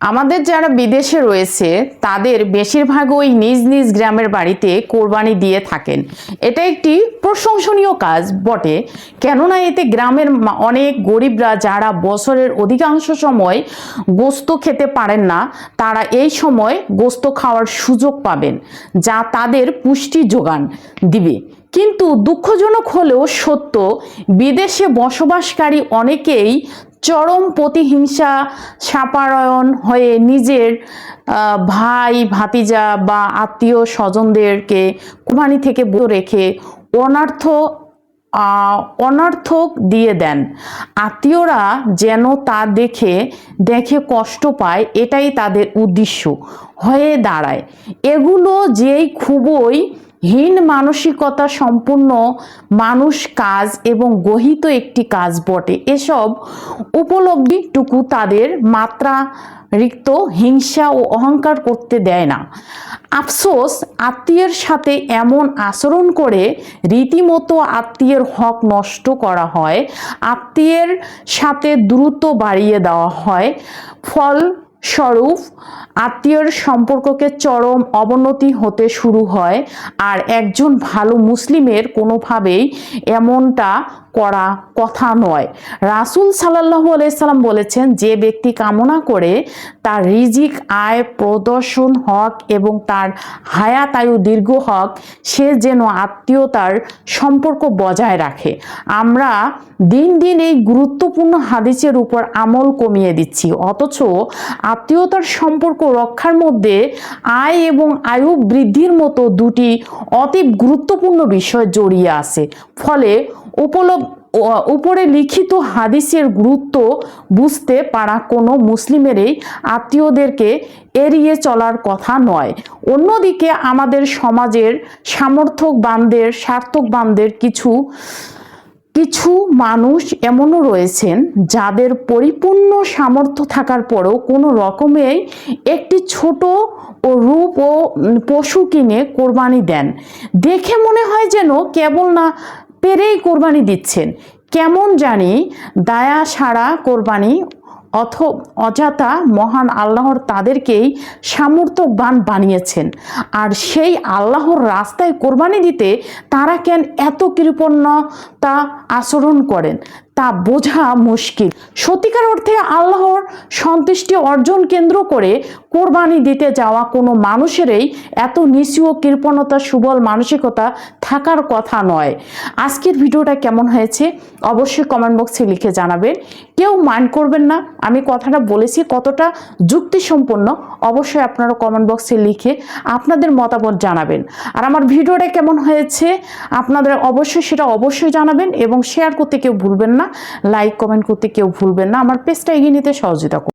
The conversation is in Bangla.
আমাদের যারা বিদেশে রয়েছে তাদের বেশিরভাগ ওই নিজ নিজ গ্রামের বাড়িতে কোরবানি দিয়ে থাকেন। এটা একটি প্রশংসনীয় কাজ বটে, কেননা এতে গ্রামের অনেক গরিবরা যারা বছরের অধিকাংশ সময় গোস্ত খেতে পারেন না, তারা এই সময় গোস্ত খাওয়ার সুযোগ পাবেন, যা তাদের পুষ্টি যোগান দিবে। কিন্তু দুঃখজনক হলেও সত্য, বিদেশে বসবাসকারী অনেকেই চরম প্রতিহিংসা সাপারায়ণ হয়ে নিজের ভাই ভাতিজা বা আত্মীয় স্বজনদেরকে কোরবানি থেকে রেখে অনর্থক দিয়ে দেন। আত্মীয়রা যেন তা দেখে কষ্ট পায়, এটাই তাদের উদ্দেশ্য হয়ে দাঁড়ায়। এগুলো যেই খুবই হীন মানসিকতা সম্পূর্ণ মানুষ কাজ এবং গহিত একটি কাজ বটে। এসব উপলব্ধিটুকু তাদের মাত্রাতিরিক্ত হিংসা ও অহংকার করতে দেয় না। আফসোস, আত্মীয়ের সাথে এমন আচরণ করে রীতিমতো আত্মীয়ের হক নষ্ট করা হয়, আত্মীয়ের সাথে দ্রুত বাড়িয়ে দেওয়া হয়। ফলস্বরূপ আত্মীয়ের সম্পর্ককে চরম অবনতি হতে শুরু হয়। আর একজন ভালো মুসলিমের কোনোভাবেই এমনটা করা কথা নয়। রাসূল সাল্লাল্লাহু আলাইহি সাল্লাম বলেছেন, যে ব্যক্তি কামনা করে তার রিজিক আয় প্রদর্শন হক এবং তার হায়াত আয়ু দীর্ঘ হক, সে যেন আত্মীয়তার সম্পর্ক বজায় রাখে। আমরা দিন দিন এই গুরুত্বপূর্ণ হাদিসের উপর আমল কমিয়ে দিচ্ছি, অথচ আত্মীয়তার সম্পর্ক রক্ষার মধ্যে আয় এবং আয়ু বৃদ্ধির মতো দুটি অতি গুরুত্বপূর্ণ বিষয় জড়িয়ে আছে। ফলে উপরে লিখিত হাদিসের গুরুত্ব বুঝতে পারা কোনো মুসলিমেরই আত্মীয়দেরকে এড়িয়ে চলার কথা নয়। অন্যদিকে আমাদের সমাজের স্বার্থকবানদের কিছু মানুষ এমনও রয়েছেন যাদের পরিপূর্ণ সামর্থ্য থাকার পরেও কোনো রকমেই একটি ছোট ও রূপ ও পশু কিনে কোরবানি দেন। দেখে মনে হয় যেন কেবল না পেরেই কোরবানি দিচ্ছেন, কেমন জানি দায়া সারা কোরবানি, অযথা মহান আল্লাহর তাদেরকেই সামর্থ্যবান বানিয়েছেন। আর সেই আল্লাহর রাস্তায় কোরবানি দিতে তারা কেন এত কৃপণতা আচরণ করেন তা বোঝা মুশকিল। সত্যিকার অর্থে আল্লাহর সন্তুষ্টি অর্জন কেন্দ্র করে কোরবানি দিতে যাওয়া কোনো মানুষেরই এত নিচু ও কৃপণতা সুবল মানসিকতা থাকার কথা নয়। আজকের ভিডিওটা কেমন হয়েছে অবশ্যই কমেন্ট বক্সে লিখে জানাবেন। কেউ মাইন্ড করবেন না, আমি কথাটা বলেছি কতটা যুক্তিসম্পন্ন, অবশ্যই আপনারা কমেন্ট বক্সে লিখে আপনাদের মতামত জানাবেন। আর আমার ভিডিওটা কেমন হয়েছে আপনাদের অবশ্যই জানাবেন এবং শেয়ার করতে কেউ ভুলবেন না, লাইক কমেন্ট করতে কেউ ভুলবেন না। আমার পেজটা এগিয়ে নিতে সহযোগিতা করুন।